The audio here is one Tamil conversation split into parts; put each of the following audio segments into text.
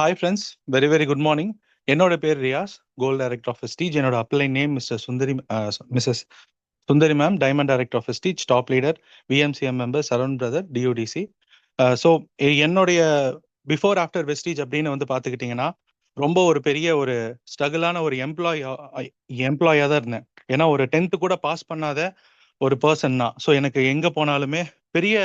Hi friends, very very good morning. என்னோட பேர் Riyaz, gold director of Vestige. என்னோட upline name Mrs Sundari ma'am, diamond director of Vestige, top leader, VMCM member, Saravan brother, டியூடிசி. ஸோ என்னுடைய பிஃபோர் ஆஃப்டர் வெஸ்டீஜ் அப்படின்னு வந்து பார்த்துக்கிட்டிங்கன்னா, ரொம்ப ஒரு பெரிய ஒரு ஸ்ட்ரகிளான ஒரு எம்ப்ளாயாக தான் இருந்தேன். ஏன்னா ஒரு 10th கூட பாஸ் பண்ணாத ஒரு பர்சன் தான். ஸோ எனக்கு எங்கே போனாலுமே பெரிய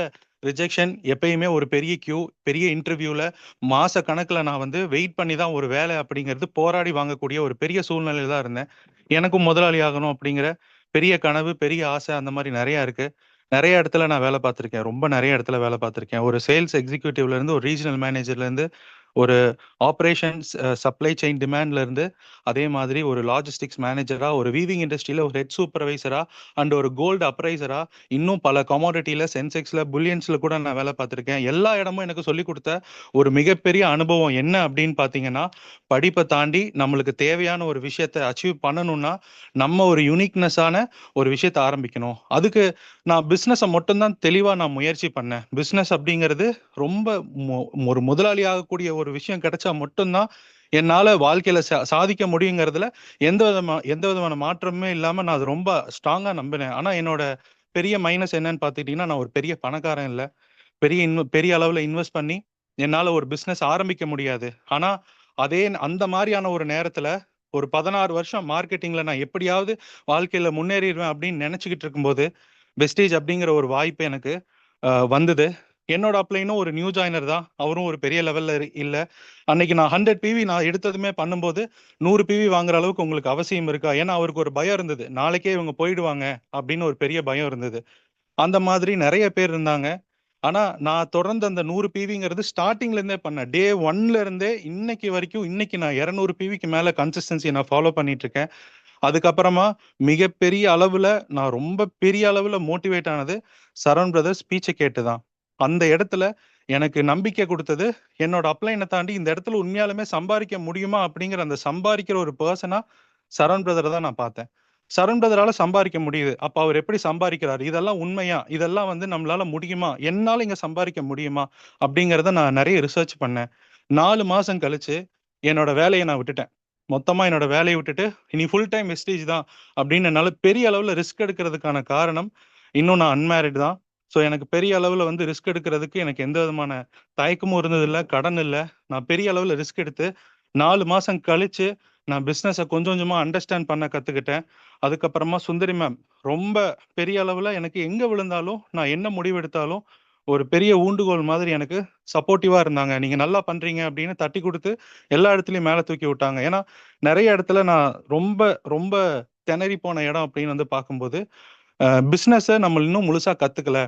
ரிஜெக்ஷன், எப்பயுமே ஒரு பெரிய கியூ, பெரிய இன்டர்வியூவில் மாச கணக்கில் நான் வந்து வெயிட் பண்ணி தான் ஒரு வேலை அப்படிங்கிறது போராடி வாங்கக்கூடிய ஒரு பெரிய சூழ்நிலையில் தான் இருந்தேன். எனக்கும் முதலாளி ஆகணும் அப்படிங்கிற பெரிய கனவு, பெரிய ஆசை அந்த மாதிரி நிறையா இருக்கு. நிறைய இடத்துல நான் வேலை பார்த்துருக்கேன். ரொம்ப நிறைய இடத்துல வேலை பார்த்துருக்கேன். ஒரு சேல்ஸ் எக்ஸிக்யூட்டிவ்ல இருந்து, ஒரு ரீஜனல் மேனேஜர்ல இருந்து, ஒரு ஆப்ரேஷன்ஸ் சப்ளை செயின் டிமாண்ட்ல இருந்து, அதே மாதிரி ஒரு லாஜிஸ்டிக்ஸ் மேனேஜரா, ஒரு வீவிங் இண்டஸ்ட்ரியில ஒரு ஹெட் சூப்பர்வைசரா அண்ட் ஒரு கோல்டு அப்ரைசரா, இன்னும் பல கமாடிட்டியில, சென்செக்ஸ்ல, புல்லியன்ஸ்ல கூட நான் வேலை பார்த்துருக்கேன். எல்லா இடமும் எனக்கு சொல்லிக் கொடுத்த ஒரு மிகப்பெரிய அனுபவம் என்ன அப்படின்னு பார்த்தீங்கன்னா, படிப்பை தாண்டி நம்மளுக்கு தேவையான ஒரு விஷயத்தை அச்சீவ் பண்ணணும்னா நம்ம ஒரு யூனிக்னஸான ஒரு விஷயத்தை ஆரம்பிக்கணும். அதுக்கு நான் பிஸ்னஸை மட்டும்தான் தெளிவாக நான் முயற்சி பண்ணேன். பிஸ்னஸ் அப்படிங்கிறது ரொம்ப ஒரு முதலாளி ஆகக்கூடிய ஒரு விஷயம் கிடைச்சா மட்டும்தான் என்னால் வாழ்க்கையில் சாதிக்க முடியுங்கிறதுல எந்த விதமான மாற்றமே இல்லாமல் நான் அது ரொம்ப ஸ்ட்ராங்காக நம்பினேன். ஆனால் என்னோட பெரிய மைனஸ் என்னன்னு பார்த்துக்கிட்டிங்கன்னா, நான் ஒரு பெரிய பணக்காரன் இல்லை. பெரிய அளவில் இன்வெஸ்ட் பண்ணி என்னால் ஒரு பிஸ்னஸ் ஆரம்பிக்க முடியாது. ஆனால் அந்த மாதிரியான ஒரு நேரத்தில் ஒரு 16 வருஷம் மார்க்கெட்டிங்ல நான் எப்படியாவது வாழ்க்கையில முன்னேறிடுவேன் அப்படின்னு நினைச்சுக்கிட்டு இருக்கும்போது வெஸ்டேஜ் அப்படிங்கிற ஒரு வாய்ப்பு எனக்கு வந்தது. என்னோட அப்ளைனும் ஒரு நியூ ஜாயினர் தான், அவரும் ஒரு பெரிய லெவல்ல இல்ல. அன்னைக்கு நான் 100 பிவி நான் எடுத்ததுமே பண்ணும்போது 100 பிவி வாங்குற அளவுக்கு உங்களுக்கு அவசியம் இருக்கா? ஏன்னா அவருக்கு ஒரு பயம் இருந்தது, நாளைக்கே இவங்க போயிடுவாங்க அப்படின்னு ஒரு பெரிய பயம் இருந்தது. அந்த மாதிரி நிறைய பேர் இருந்தாங்க. ஆனா நான் தொடர்ந்து அந்த 100 பிவிங்கிறது ஸ்டார்டிங்ல இருந்தே பண்ணேன். டே 1ல இருந்தே இன்னைக்கு வரைக்கும், இன்னைக்கு நான் 200 பிவிக்கு மேல கன்சிஸ்டன்சி நான் ஃபாலோ பண்ணிட்டு இருக்கேன். அதுக்கப்புறமா மிகப்பெரிய அளவுல நான் ரொம்ப பெரிய அளவுல மோட்டிவேட் ஆனது சரவண் பிரதர் ஸ்பீச்சை கேட்டுதான். அந்த இடத்துல எனக்கு நம்பிக்கை கொடுத்தது, என்னோட அப்ளைனை தாண்டி இந்த இடத்துல உண்மையாலுமே சம்பாதிக்க முடியுமா அப்படிங்கிற அந்த சம்பாதிக்கிற ஒரு பர்சனா சரவண் பிரதரை தான் நான் பார்த்தேன். சரவண் பிரதரால சம்பாதிக்க முடியுது. அப்ப அவர் எப்படி சம்பாதிக்கிறாரு? இதெல்லாம் உண்மையா? இதெல்லாம் வந்து நம்மளால முடியுமா? என்னால இங்க சம்பாதிக்க முடியுமா? அப்படிங்கிறத நான் நிறைய ரிசர்ச் பண்ணேன். 4 மாசம் கழிச்சு என்னோட வேலையை நான் விட்டுட்டேன். மொத்தமா என்னோட வேலையை விட்டுட்டு இனி ஃபுல் டைம் வெஸ்டேஜ் தான் அப்படின்னு என்னால பெரிய அளவுல ரிஸ்க் எடுக்கிறதுக்கான காரணம், இன்னும் நான் அன்மேரிட் தான். ஸோ எனக்கு பெரிய அளவுல வந்து ரிஸ்க் எடுக்கிறதுக்கு எனக்கு எந்த விதமான தயக்கமும் இருந்ததில்ல, கடன் இல்லை. நான் பெரிய அளவுல ரிஸ்க் எடுத்து 4 மாசம் கழிச்சு நான் பிஸ்னஸை கொஞ்சம் கொஞ்சமா அண்டர்ஸ்டாண்ட் பண்ண கத்துக்கிட்டேன். அதுக்கப்புறமா சுந்தரி மேம் ரொம்ப பெரிய அளவுல எனக்கு எங்க விழுந்தாலும், நான் என்ன முடிவு எடுத்தாலும் ஒரு பெரிய ஊண்டுகோல் மாதிரி எனக்கு சப்போர்ட்டிவா இருந்தாங்க. நீங்க நல்லா பண்றீங்க அப்படின்னு தட்டி கொடுத்து எல்லா இடத்துலயும் மேல தூக்கி விட்டாங்க. ஏன்னா நிறைய இடத்துல நான் ரொம்ப ரொம்ப திணறி போன இடம் அப்படின்னு வந்து பார்க்கும்போது, பிஸ்னஸை நம்ம இன்னும் முழுசா கத்துக்கல,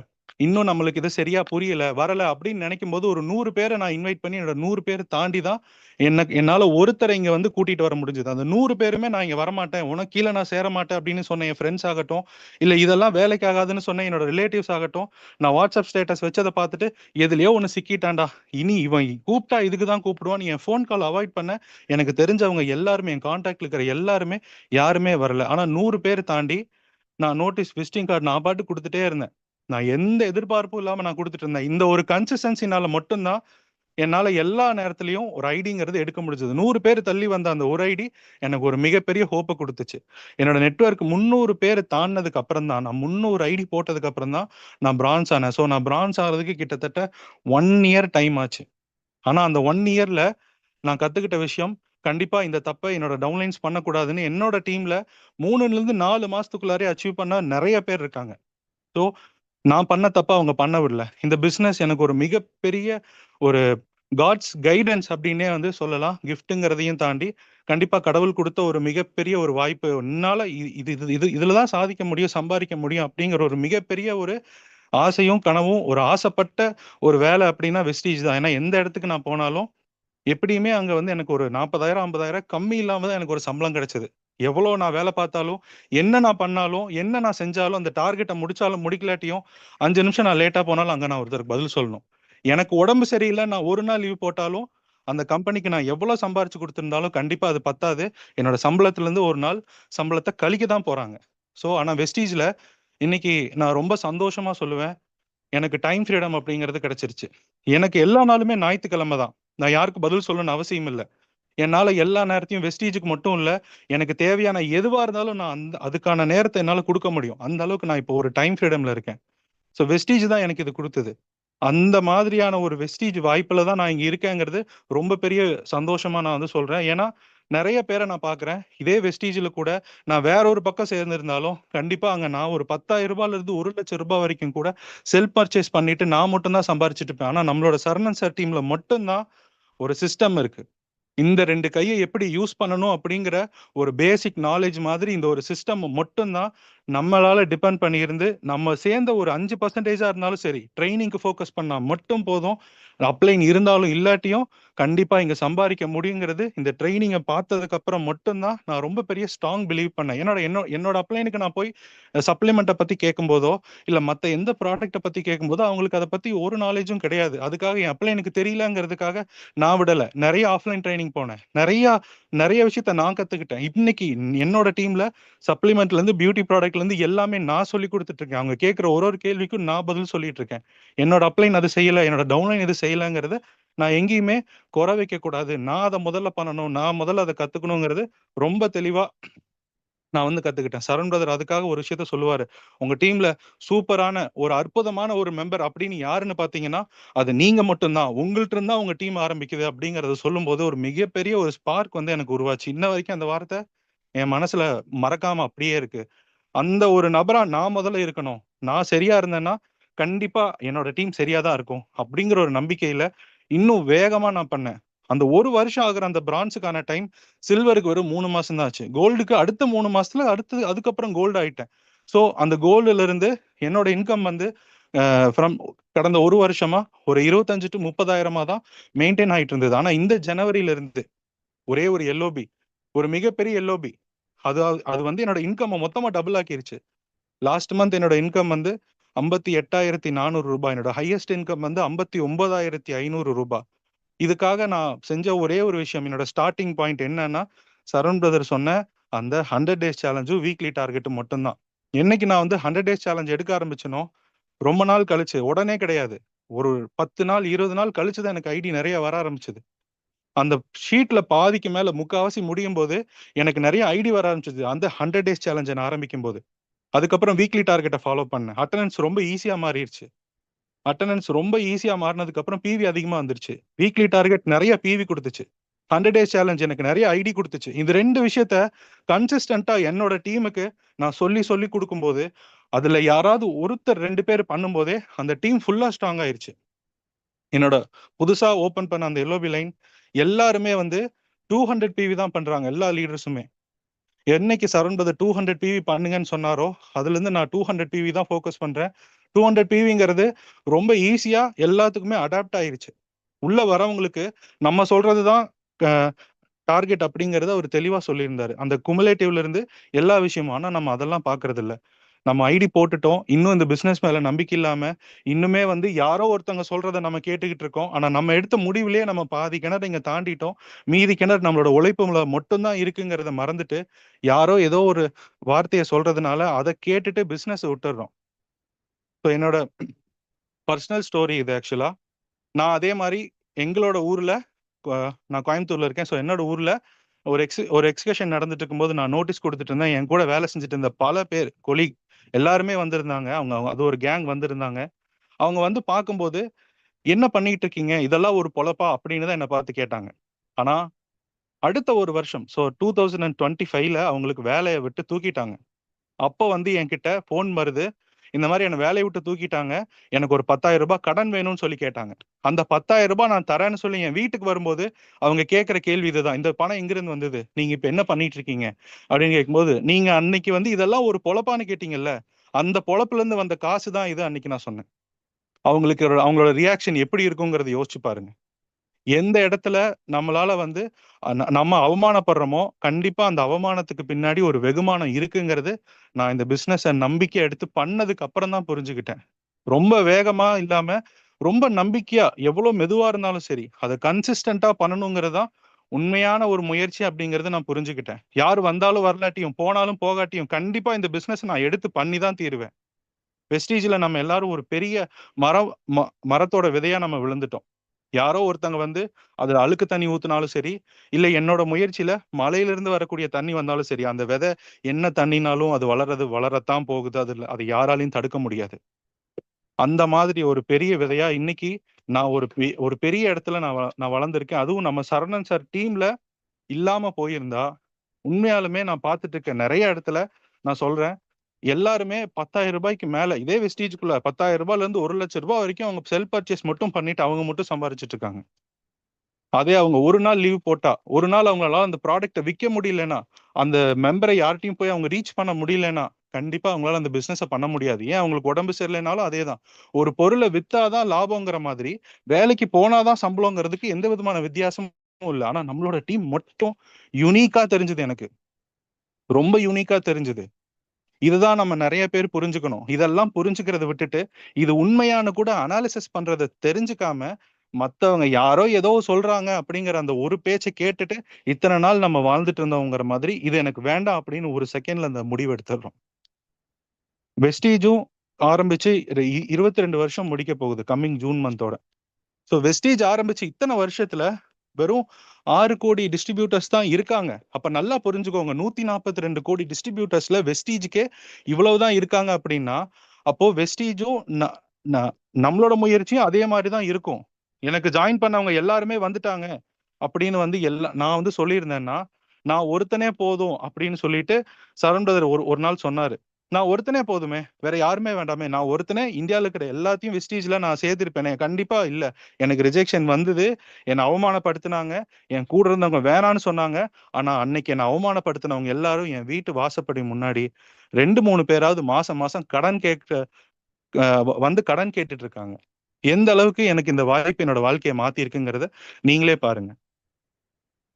இன்னும் நம்மளுக்கு இது சரியா புரியல, வரல அப்படின்னு நினைக்கும் போது ஒரு 100 பேரை நான் இன்வைட் பண்ணி என்னோட 100 பேர் தாண்டி தான் என்னால ஒருத்தரை இங்க வந்து கூட்டிட்டு வர முடிஞ்சது. அந்த 100 பேருமே நான் இங்க வரமாட்டேன், உனக்கு கீழே நான் சேர மாட்டேன் அப்படின்னு சொன்ன என் ஃப்ரெண்ட்ஸ் ஆகட்டும், இல்ல இதெல்லாம் வேலைக்கு ஆகாதுன்னு சொன்ன என்னோட ரிலேட்டிவ்ஸ் ஆகட்டும், நான் வாட்ஸ்அப் ஸ்டேட்டஸ் வச்சதை பார்த்துட்டு எதுலயோ ஒன்று சிக்கிட்டான்டா, இனி இவன் கூப்பிட்டா இதுக்கு தான் கூப்பிடுவான், என் ஃபோன் கால் அவாய்ட் பண்ண எனக்கு தெரிஞ்சவங்க எல்லாருமே, என் கான்டாக்ட்ல இருக்கிற எல்லாருமே யாருமே வரல. ஆனா 100 பேர் தாண்டி நான் நோட்டீஸ் விசிட்டிங் கார்டு நான் பாட்டு கொடுத்துட்டே இருந்தேன். நான் எந்த எதிர்பார்ப்பும் இல்லாம நான் கொடுத்துட்டு இருந்தேன். இந்த ஒரு கன்சிஸ்டன்சினால மட்டும்தான் என்னால எல்லா நேரத்திலையும் ஒரு ஐடிங்கிறது எடுக்க முடிஞ்சது. 100 பேர் தள்ளி வந்த அந்த ஒரு ஐடி எனக்கு ஒரு மிகப்பெரிய ஹோப்பை கொடுத்துச்சு. என்னோட நெட்வொர்க் 300 பேர் தாண்டினதுக்கு அப்புறம் தான், நான் 300 ஐடி போட்டதுக்கு அப்புறம் தான் நான் பிரான்ஸ் ஆனேன். ஸோ நான் பிரான்ஸ் ஆகிறதுக்கு கிட்டத்தட்ட 1 இயர் டைம் ஆச்சு. ஆனா அந்த 1 இயர்ல நான் கத்துக்கிட்ட விஷயம், கண்டிப்பா இந்த தப்பை என்னோட டவுன்லைன்ஸ் பண்ணக்கூடாதுன்னு என்னோட டீம்ல 3ல இருந்து 4 மாசத்துக்குள்ளாரே அச்சீவ் பண்ண நிறைய பேர் இருக்காங்க. ஸோ நான் பண்ண தப்ப அவங்க பண்ண விடல. இந்த பிசினஸ் எனக்கு ஒரு மிகப்பெரிய ஒரு காட்ஸ் கைடன்ஸ் அப்படின்னே வந்து சொல்லலாம். கிஃப்ட்டுங்கிறதையும் தாண்டி கண்டிப்பா கடவுள் கொடுத்த ஒரு மிகப்பெரிய ஒரு வாய்ப்பு. என்னால இது இது இது இதுல தான் சாதிக்க முடியும், சம்பாதிக்க முடியும் அப்படிங்கிற ஒரு மிகப்பெரிய ஒரு ஆசையும் கனவும், ஒரு ஆசைப்பட்ட ஒரு வேலை அப்படின்னா வெஸ்டீஜ் தான். ஏன்னா எந்த இடத்துக்கு நான் போனாலும் எப்படியுமே அங்க வந்து எனக்கு ஒரு 40,000 50,000 கம்மி இல்லாம தான் எனக்கு ஒரு சம்பளம் கிடைச்சது. எவ்வளோ நான் வேலை பார்த்தாலும், என்ன நான் பண்ணாலும், என்ன நான் செஞ்சாலும், அந்த டார்கெட்ட முடிச்சாலும் முடிக்கலாட்டியும் 5 நிமிஷம் நான் லேட்டா போனாலும் அங்க நான் ஒருத்தருக்கு பதில் சொல்லணும். எனக்கு உடம்பு சரியில்ல, நான் ஒரு நாள் லீவ் போட்டாலும் அந்த கம்பெனிக்கு நான் எவ்வளோ சம்பாரிச்சு குடுத்திருந்தாலும் கண்டிப்பா அது பத்தாது. என்னோட சம்பளத்துல இருந்து ஒரு நாள் சம்பளத்த கழிக்க தான் போறாங்க. ஆனா வெஸ்டீஜ்ல இன்னைக்கு நான் ரொம்ப சந்தோஷமா சொல்லுவேன். எனக்கு டைம் ஃப்ரீடம் அப்படிங்கிறது கிடைச்சிருச்சு. எனக்கு எல்லா நாளுமே ஞாயித்துக்கிழமை தான். நான் யாருக்கு பதில் சொல்லணும்னு அவசியம் இல்லை. என்னால எல்லா நேரத்தையும் வெஸ்டீஜுக்கு மட்டும் இல்ல, எனக்கு தேவையான எதுவா இருந்தாலும் நான் அதுக்கான நேரத்தை என்னால கொடுக்க முடியும். அந்த அளவுக்கு நான் இப்போ ஒரு டைம் ஃப்ரீடம்ல இருக்கேன். ஸோ வெஸ்டீஜ் தான் எனக்கு இது கொடுத்தது. அந்த மாதிரியான ஒரு வெஸ்டீஜ் வாய்ப்புல தான் நான் இங்க இருக்கேங்கிறது ரொம்ப பெரிய சந்தோஷமா நான் வந்து சொல்றேன். ஏன்னா நிறைய பேரை நான் பார்க்குறேன். இதே வெஸ்டீஜ்ல கூட நான் வேற ஒரு பக்கம் சேர்ந்திருந்தாலும் கண்டிப்பா அங்க நான் ஒரு 10,000 இருந்து 1,00,000 வரைக்கும் கூட செல்ஃப் பர்ச்சேஸ் பண்ணிட்டு நான் மட்டும் தான் சம்பாரிச்சிட்டு இருப்பேன். ஆனா நம்மளோட சரவணன் சார் டீம்ல மட்டும்தான் ஒரு சிஸ்டம் இருக்கு. இந்த 2 கையை எப்படி யூஸ் பண்ணணும் அப்படிங்கிற ஒரு பேசிக் நாலேஜ் மாதிரி இந்த ஒரு சிஸ்டம் மட்டும்தான் நம்மளால டிபெண்ட் பண்ணியிருந்து, நம்ம சேர்ந்த ஒரு 5% இருந்தாலும் சரி, ட்ரைனிங்க்கு ஃபோக்கஸ் பண்ணா மட்டும் போதும். அப்ளைன் இருந்தாலும் இல்லாட்டியும் கண்டிப்பா இங்க சம்பாதிக்க முடியுங்கிறது இந்த ட்ரைனிங்க பார்த்ததுக்கு அப்புறம் மட்டும்தான் நான் ரொம்ப பெரிய ஸ்ட்ராங் பிலீவ் பண்ணேன். என்னோட அப்ளைனுக்கு நான் போய் சப்ளிமெண்ட்டை பத்தி கேட்கும்போதோ, இல்ல மத்த எந்த ப்ராடக்ட்டை பத்தி கேட்கும்போதோ, அவங்களுக்கு அதை பத்தி ஒரு நாலேஜும் கிடையாது. அதுக்காக என் அப்ளைனுக்கு தெரியலங்கிறதுக்காக நான் விடல. நிறைய ஆஃப்லைன் ட்ரைனிங் போனேன். நிறைய விஷயத்த நான் கத்துக்கிட்டேன். இன்னைக்கு என்னோட டீம்ல சப்ளிமெண்ட்ல இருந்து பியூட்டி ப்ராடக்ட்ல இருந்து எல்லாமே நான் சொல்லி கொடுத்துட்டு இருக்கேன். அவங்க கேட்கிற ஒரு கேள்விக்கும் நான் பதில் சொல்லிட்டு இருக்கேன். என்னோட அப்ளைன் அது செய்யல, என்னோட டவுன்லைன் இது செய்யலங்கிறத நான் எங்கேயுமே குறை வைக்க கூடாது. நான் அதை முதல்ல பண்ணணும், நான் முதல்ல அதை கத்துக்கணுங்கிறது ரொம்ப தெளிவா நான் வந்து கத்துக்கிட்டேன். சரண் பிரதர் அதுக்காக ஒரு விஷயத்த சொல்லுவாரு. உங்க டீம்ல சூப்பரான ஒரு அற்புதமான ஒரு மெம்பர் அப்படின்னு யாருன்னு பாத்தீங்கன்னா, அது நீங்க மட்டும்தான். உங்கள்ட்ட இருந்தா உங்க டீம் ஆரம்பிக்குது அப்படிங்கறத சொல்லும்போது ஒரு மிகப்பெரிய ஒரு ஸ்பார்க் வந்து எனக்கு உருவாச்சு. இன்ன வரைக்கும் அந்த வார்த்தை என் மனசுல மறக்காம அப்படியே இருக்கு. அந்த ஒரு நபரா நான் முதல்ல இருக்கணும். நான் சரியா இருந்தேன்னா, கண்டிப்பா என்னோட டீம் சரியா தான் இருக்கும். அப்படிங்கிற ஒரு நம்பிக்கையில இன்னும் வேகமா நான் பண்ணேன். அந்த 1 வருஷம் ஆகுற அந்த பிரான்ஸுக்கான டைம் சில்வருக்கு வெறும் 3 மாசம் தான் ஆச்சு. கோல்டுக்கு அடுத்த 3 மாசத்துல அதுக்கப்புறம் கோல்டு ஆயிட்டேன். ஸோ அந்த கோல்டுல இருந்து என்னோட இன்கம் வந்து ஃப்ரம் கடந்த 1 வருஷமா ஒரு 25 to 30,000 தான் மெயின்டெயின் ஆயிட்டு இருந்தது. ஆனா இந்த ஜனவரியில இருந்து ஒரே ஒரு எல்ஓபி, ஒரு மிகப்பெரிய எல்ஓபி. அது அது வந்து என்னோட இன்கம் மொத்தமா டபுள் ஆக்கிருச்சு. லாஸ்ட் மந்த் என்னோட இன்கம் வந்து 58,400 ரூபாய். என்னோட ஹையஸ்ட் இன்கம் வந்து 59,500 ரூபாய். இதுக்காக நான் செஞ்ச ஒரே ஒரு விஷயம், என்னோட ஸ்டார்டிங் பாயிண்ட் என்னன்னா, சரவண் பிரதர் சொன்ன அந்த 100 டேஸ் சேலஞ்சும் வீக்லி டார்கெட்டும் மட்டும்தான். என்னைக்கு நான் வந்து 100 டேஸ் சேலஞ்ச் எடுக்க ஆரம்பிச்சனோ, ரொம்ப நாள் கழிச்சு, உடனே கிடையாது. ஒரு 10 நாள், 20 நாள் கழிச்சு தான் எனக்கு ஐடி நிறைய வர ஆரம்பிச்சது. அந்த ஷீட்ல பாதிக்கு மேல முக்காவாசி முடியும் போது எனக்கு நிறைய ஐடி வர ஆரம்பிச்சது. அந்த 100 டேஸ் சேலஞ்ச் நான் ஆரம்பிக்கும் போது. அதுக்கப்புறம் வீக்லி டார்கெட்டை ஃபாலோ பண்ணேன். அட்டெண்டன்ஸ் ரொம்ப ஈஸியா மாறிடுச்சு. அட்டெண்டன்ஸ் ரொம்ப ஈஸியா மாறினதுக்கு அப்புறம் பிவி அதிகமா வந்துருச்சு. வீக்லி டார்கெட் நிறைய பிவி கொடுத்துச்சு. 100 டேஸ் சேலஞ்ச் எனக்கு நிறைய ஐடி கொடுத்துச்சு. இந்த 2 விஷயத்த கன்சிஸ்டன்டா என்னோட டீமுக்கு நான் சொல்லி சொல்லி கொடுக்கும்போது, அதுல யாராவது ஒருத்தர் 2 பேர் பண்ணும்போதே அந்த டீம் ஃபுல்லா ஸ்ட்ராங் ஆயிருச்சு. என்னோட புதுசா ஓபன் பண்ண அந்த எல்ஓபி லைன் எல்லாருமே வந்து 200 பிவி தான் பண்றாங்க. எல்லா லீடர்ஸுமே. என்னைக்கு சரவண் பிரதர் 200 பிவி பண்ணுங்கன்னு சொன்னாரோ, அதுல இருந்து நான் 200 பிவி தான் ஃபோக்கஸ் பண்றேன். 200 பிவிங்கிறது ரொம்ப ஈஸியா எல்லாத்துக்குமே அடாப்ட் ஆயிருச்சு. உள்ள வரவங்களுக்கு நம்ம சொல்றதுதான் டார்கெட் அப்படிங்கறத அவர் தெளிவா சொல்லியிருந்தாரு. அந்த குமுலேட்டிவ்ல இருந்து எல்லா விஷயமும். ஆனா நம்ம அதெல்லாம் பாக்குறது இல்ல. நம்ம ஐடி போட்டுட்டோம். இன்னும் இந்த பிசினஸ் மேல நம்பிக்கை இல்லாம, இன்னுமே வந்து யாரோ ஒருத்தவங்க சொல்றத நம்ம கேட்டுக்கிட்டு இருக்கோம். ஆனா நம்ம எடுத்த முடிவிலேயே நம்ம பாதி கிணறு இங்க தாண்டிட்டோம். மீதி கிணறு நம்மளோட உழைப்புல மட்டும்தான் இருக்குங்கிறத மறந்துட்டு, யாரோ ஏதோ ஒரு வார்த்தையை சொல்றதுனால அதை கேட்டுட்டு பிசினஸ் விட்டுறோம். ஸோ என்னோட பர்சனல் ஸ்டோரி இது ஆக்சுவலா. நான் அதே மாதிரி எங்களோட ஊர்ல நான் கோயம்புத்தூர்ல இருக்கேன். ஸோ என்னோட ஊர்ல ஒரு எக்ஸ்கர்ஷன் நடந்துட்டு இருக்கும்போது நான் நோட்டீஸ் கொடுத்துட்டு இருந்தேன். என் கூட வேலை செஞ்சுட்டு இருந்த பல பேர் கொலீக் எல்லாருமே வந்திருந்தாங்க. அவங்க அது ஒரு கேங் வந்திருந்தாங்க. அவங்க வந்து பார்க்கும்போது என்ன பண்ணிட்டு இருக்கீங்க, இதெல்லாம் ஒரு பொழப்பா அப்படின்னு தான் என்ன பார்த்து கேட்டாங்க. ஆனா அடுத்த ஒரு வருஷம், ஸோ 2025ல அவங்களுக்கு வேலையை விட்டு தூக்கிட்டாங்க. அப்போ வந்து என்கிட்ட போன் வருது, இந்த மாதிரி என்ன வேலையை விட்டு தூக்கிட்டாங்க, எனக்கு ஒரு 10,000 ரூபாய் கடன் வேணும்னு சொல்லி கேட்டாங்க. அந்த 10,000 ரூபாய் நான் தரேன்னு சொல்லி என் வீட்டுக்கு வரும்போது அவங்க கேட்கிற கேள்வி இதுதான், இந்த பணம் எங்கிருந்து வந்தது, நீங்க இப்ப என்ன பண்ணிட்டு இருக்கீங்க அப்படின்னு கேட்கும்போது, நீங்க அன்னைக்கு வந்து இதெல்லாம் ஒரு பொழப்பான்னு கேட்டீங்கல்ல, அந்த பொழப்புல இருந்து வந்த காசு தான் இது அன்னைக்கு நான் சொன்னேன். அவங்களோட ரியாக்ஷன் எப்படி இருக்குங்கிறத யோசிச்சு பாருங்க. எந்த இடத்துல நம்மளால வந்து நம்ம அவமானப்படுறோமோ, கண்டிப்பா அந்த அவமானத்துக்கு பின்னாடி ஒரு வெகுமானம் இருக்குங்கிறது நான் இந்த பிசினஸ் நம்பிக்கை எடுத்து பண்ணதுக்கு அப்புறம் தான் புரிஞ்சுக்கிட்டேன். ரொம்ப வேகமா இல்லாம ரொம்ப நம்பிக்கையா எவ்வளவு மெதுவா இருந்தாலும் சரி அதை கன்சிஸ்டன்டா பண்ணணுங்கிறது தான் உண்மையான ஒரு முயற்சி அப்படிங்கறத நான் புரிஞ்சுக்கிட்டேன். யார் வந்தாலும் வரலாட்டியும் போனாலும் போகாட்டியும் கண்டிப்பா இந்த பிசினஸ் நான் எடுத்து பண்ணி தான் தீருவேன். வெஸ்டீஜ்ல நம்ம எல்லாரும் ஒரு பெரிய மரம் மரத்தோட விதையா நம்ம விழுந்துட்டோம். யாரோ ஒருத்தங்க வந்து அதுல அழுக்கு தண்ணி ஊத்துனாலும் சரி, இல்ல என்னோட முயற்சியில மலையிலிருந்து வரக்கூடிய தண்ணி வந்தாலும் சரி, அந்த விதை என்ன தண்ணினாலும் அது வளரத்தான் போகுது. அது யாராலையும் தடுக்க முடியாது. அந்த மாதிரி ஒரு பெரிய விதையா இன்னைக்கு நான் ஒரு பெரிய இடத்துல நான் வளர்ந்திருக்கேன். அதுவும் நம்ம சரவணன் சார் டீம்ல இல்லாம போயிருந்தா, உண்மையாலுமே நான் பார்த்துட்டு இருக்க நிறைய இடத்துல நான் சொல்றேன், எல்லாருமே ரூ. 10,000 மேல இதே வெஸ்டீஜ்க்குள்ள ரூ. 10,000 இருந்து ரூ. 1,00,000 வரைக்கும் அவங்க செல்ஃப் பர்ச்சேஸ் மட்டும் பண்ணிட்டு அவங்க மட்டும் சம்பாரிச்சிட்டு இருக்காங்க. அதே அவங்க ஒரு நாள் லீவ் போட்டா, ஒரு நாள் அவங்களால அந்த ப்ராடக்ட்ட விக்க முடியலன்னா, அந்த மெம்பரை யார்ட்டயும் போய் அவங்க ரீச் பண்ண முடியலன்னா, கண்டிப்பா அவங்களால அந்த பிசினஸ பண்ண முடியாது. ஏன் அவங்களுக்கு உடம்பு சரியில்லைனாலும் அதேதான். ஒரு பொருள வித்தா தான் லாபம்ங்கிற மாதிரி, வேலைக்கு போனா தான் சம்பளம்ங்கிறதுக்கு எந்த விதமான வித்தியாசமும் இல்ல. ஆனா நம்மளோட டீம் மட்டும் யூனிக்கா தெரிஞ்சது எனக்கு. ரொம்ப யூனிக்கா தெரிஞ்சது. இதுதான் நம்ம நெறைய பேர் புரிஞ்சுக்கணும். இதெல்லாம் புரிஞ்சுக்கிறத விட்டுட்டு, இது உண்மையான்னு கூட அனாலிசிஸ் பண்றத தெரிஞ்சுக்காம, மத்தவங்க யாரோ ஏதோ சொல்றாங்க அப்படிங்கிற அந்த ஒரு பேச்ச கேட்டுட்டு, இத்தன நாள் நம்ம வாழ்ந்துட்டு இருந்தோங்கிற மாதிரி, இது எனக்கு வேண்டாம் அப்படின்னு ஒரு செகண்ட்ல அந்த முடிவு எடுத்துடுறோம். வெஸ்டீஜும் ஆரம்பிச்சு 22 வருஷம் முடிக்க போகுது. கம்மிங் ஜூன் மந்தோட. ஸோ வெஸ்டீஜ் ஆரம்பிச்சு இத்தன வருஷத்துல வெறும் 6 கோடி டிஸ்ட்ரிபியூட்டர்ஸ் தான் இருக்காங்க. அப்ப நல்லா புரிஞ்சுக்கோங்க. 142 கோடி டிஸ்ட்ரிபியூட்டர்ஸ்ல வெஸ்டீஜ்க்கே இவ்வளவுதான் இருக்காங்க அப்படின்னா, அப்போ வெஸ்டீஜும் நம்மளோட முயற்சியும் அதே மாதிரி தான் இருக்கும். எனக்கு ஜாயின் பண்ணவங்க எல்லாருமே வந்துட்டாங்க அப்படின்னு வந்து நான் வந்து சொல்லியிருந்தேன்னா, நான் ஒருத்தனே போதும் அப்படின்னு சொல்லிட்டு சரண் பிரதர் ஒரு ஒரு நாள் சொன்னாரு. நான் ஒருத்தனே போதுமே, வேற யாருமே வேண்டாமே, நான் ஒருத்தனே இந்தியால இருக்கிற எல்லாத்தையும் வெஸ்டீஜ்ல நான் சேர்த்திருப்பேனே. கண்டிப்பா இல்ல. எனக்கு ரிஜெக்ஷன் வந்தது. என்னை அவமானப்படுத்தினாங்க. என் கூட இருந்தவங்க வேணான்னு சொன்னாங்க. ஆனா அன்னைக்கு என்னை அவமானப்படுத்தினவங்க எல்லாரும் என் வீட்டு வாசப்படி முன்னாடி 2, 3 பேராவது மாசம் மாசம் கடன் கேட்க வந்து கடன் கேட்டுட்டு இருக்காங்க. எந்த அளவுக்கு எனக்கு இந்த வாய்ப்பு என்னோட வாழ்க்கையை மாத்தி இருக்குங்கிறத நீங்களே பாருங்க.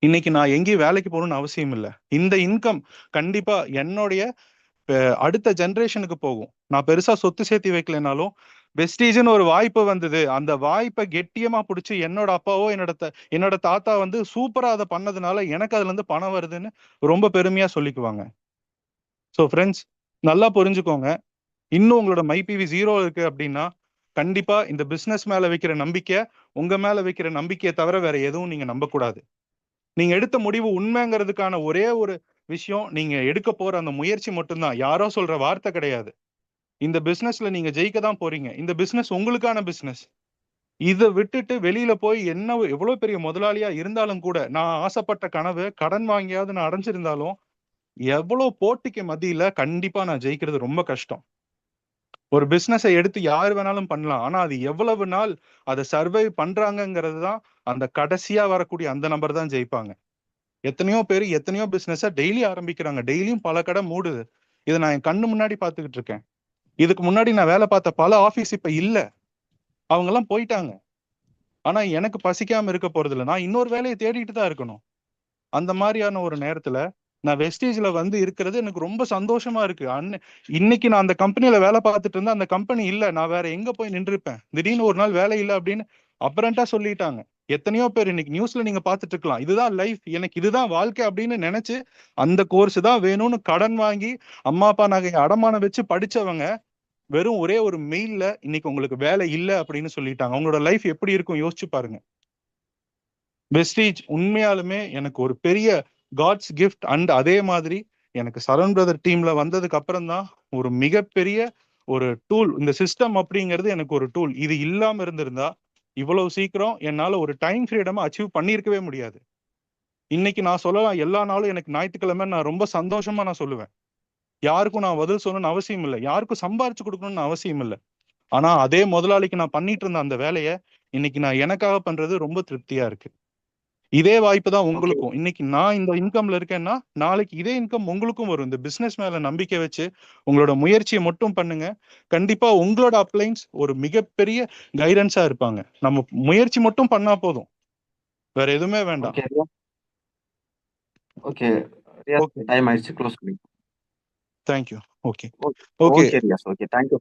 இன்னைக்கு நான் எங்கேயும் வேலைக்கு போகணும்னு அவசியம் இல்ல. இந்த இன்கம் கண்டிப்பா என்னுடைய அடுத்த ஜெனரேஷனுக்கு போகும். நான் பெருசா சொத்து சேர்த்து வைக்கலைனாலும், வெஸ்டீஜ்ன்னு ஒரு வாய்ப்பு வந்தது. அந்த வாய்ப்பை கெட்டியமா புடிச்சு என்னோட அப்பாவோ, என்னோட தாத்தா வந்து சூப்பரா அத பண்ணதுனால எனக்கு அதுல இருந்து பணம் வருதுன்னு ரொம்ப பெருமையா சொல்லிக்குவாங்க. ஸோ ஃப்ரெண்ட்ஸ், நல்லா புரிஞ்சுக்கோங்க. இன்னும் உங்களோட மைபிவி 0 இருக்கு அப்படின்னா, கண்டிப்பா இந்த பிசினஸ் மேல வைக்கிற நம்பிக்கை, உங்க மேல வைக்கிற நம்பிக்கையை தவிர வேற எதுவும் நீங்க நம்பக்கூடாது. நீங்க எடுத்த முடிவு உண்மைங்கிறதுக்கான ஒரே ஒரு விஷயம், நீங்க எடுக்க போற அந்த முயற்சி மட்டும்தான். யாரோ சொல்ற வார்த்தை கிடையாது. இந்த பிசினஸ்ல நீங்க ஜெயிக்க தான் போறீங்க. இந்த பிசினஸ் உங்களுக்கான பிசினஸ். இத விட்டுட்டு வெளியில போய் எவ்வளவு பெரிய முதலாளியா இருந்தாலும் கூட, நான் ஆசைப்பட்ட கனவு கடன் வாங்கியாவது நான் அடைஞ்சிருந்தாலும், எவ்வளவு போட்டிக்கு மத்தியில கண்டிப்பா நான் ஜெயிக்கிறது ரொம்ப கஷ்டம். ஒரு பிசினஸை எடுத்து யார் வேணாலும் பண்ணலாம். ஆனா அது எவ்வளவு நாள் அதை சர்வை பண்றாங்கங்கிறது தான் அந்த கடைசியா வரக்கூடிய அந்த நபர் தான் ஜெயிப்பாங்க. எத்தனையோ பேர் எத்தனையோ பிசினஸ டெய்லி ஆரம்பிக்கிறாங்க. டெய்லியும் பல கடை மூடுது. இதை நான் என் கண்ணு முன்னாடி பாத்துக்கிட்டு இருக்கேன். இதுக்கு முன்னாடி நான் வேலை பார்த்த பல ஆபீஸ் இப்ப இல்ல. அவங்க எல்லாம் போயிட்டாங்க. ஆனா எனக்கு பசிக்காம இருக்க போறது இல்ல. நான் இன்னொரு வேலையை தேடிட்டு தான் இருக்கணும். அந்த மாதிரியான ஒரு நேரத்துல நான் வெஸ்டேஜ்ல வந்து இருக்கிறது எனக்கு ரொம்ப சந்தோஷமா இருக்கு. இன்னைக்கு நான் அந்த கம்பெனில வேலை பார்த்துட்டு இருந்தா அந்த கம்பெனி இல்ல, நான் வேற எங்க போய் நின்றுப்பேன். திடீர்னு ஒரு நாள் வேலை இல்லை அப்படின்னு அப்புறம்ட்டா சொல்லிட்டாங்க. எத்தனையோ பேர் இன்னைக்கு நியூஸ்ல நீங்க பாத்துட்டு இருக்கலாம், இதுதான் லைஃப், எனக்கு இதுதான் வாழ்க்கை அப்படின்னு நினைச்சு அந்த கோர்ஸ் தான் வேணும்னு கடன் வாங்கி அம்மா அப்பா நகையை அடமானம் வச்சு படிச்சவங்க வெறும் ஒரே ஒரு மெயில்ல இன்னைக்கு உங்களுக்கு வேலை இல்லை அப்படின்னு சொல்லிட்டாங்க. அவங்களோட லைஃப் எப்படி இருக்கும் யோசிச்சு பாருங்க. வெஸ்டீஜ் உண்மையாலுமே எனக்கு ஒரு பெரிய காட்ஸ் கிஃப்ட். அண்ட் அதே மாதிரி எனக்கு சரண் பிரதர் டீம்ல வந்ததுக்கு அப்புறம் தான் ஒரு மிகப்பெரிய ஒரு டூல். இந்த சிஸ்டம் அப்படிங்கிறது எனக்கு ஒரு டூல். இது இல்லாம இருந்திருந்தா இவ்வளவு சீக்கிரம் என்னால ஒரு டைம் ஃப்ரீடம் அச்சீவ் பண்ணியிருக்கவே முடியாது. இன்னைக்கு நான் சொல்லலாம், எல்லா நாளும் எனக்கு ஞாயிற்றுக்கிழமை நான் ரொம்ப சந்தோஷமா நான் சொல்லுவேன். யாருக்கும் நான் பதில் சொல்லணும்னு அவசியம் இல்லை, யாருக்கும் சம்பாரிச்சு கொடுக்கணும்னு அவசியம் இல்லை. ஆனா அதே முதலாளிக்கு நான் பண்ணிட்டு இருந்த அந்த வேலையை இன்னைக்கு நான் எனக்காக பண்றது ரொம்ப திருப்தியா இருக்கு. இதே வாய்ப்பு தான் உங்களுக்கும். இன்னைக்கு நான் இந்த இன்கம்ல இருக்கேன்னா நாளைக்கு இதே இன்கம் உங்களுக்கும் வரும். இந்த பிசினஸ் மேல நம்பிக்கை வச்சு உங்களோட முயற்சியை மட்டும் பண்ணுங்க. கண்டிப்பா உங்களோட அப்ளைன்ஸ் ஒரு மிகப்பெரிய கைடன்ஸா இருப்பாங்க. நம்ம முயற்சி மட்டும் பண்ணா போதும், வேற எதுவுமே வேண்டாம். ஓகே டைம் ஆயிடுச்சு, க்ளோஸ் பண்ணி. Thank you. Okay okay Riyaz, okay thank you.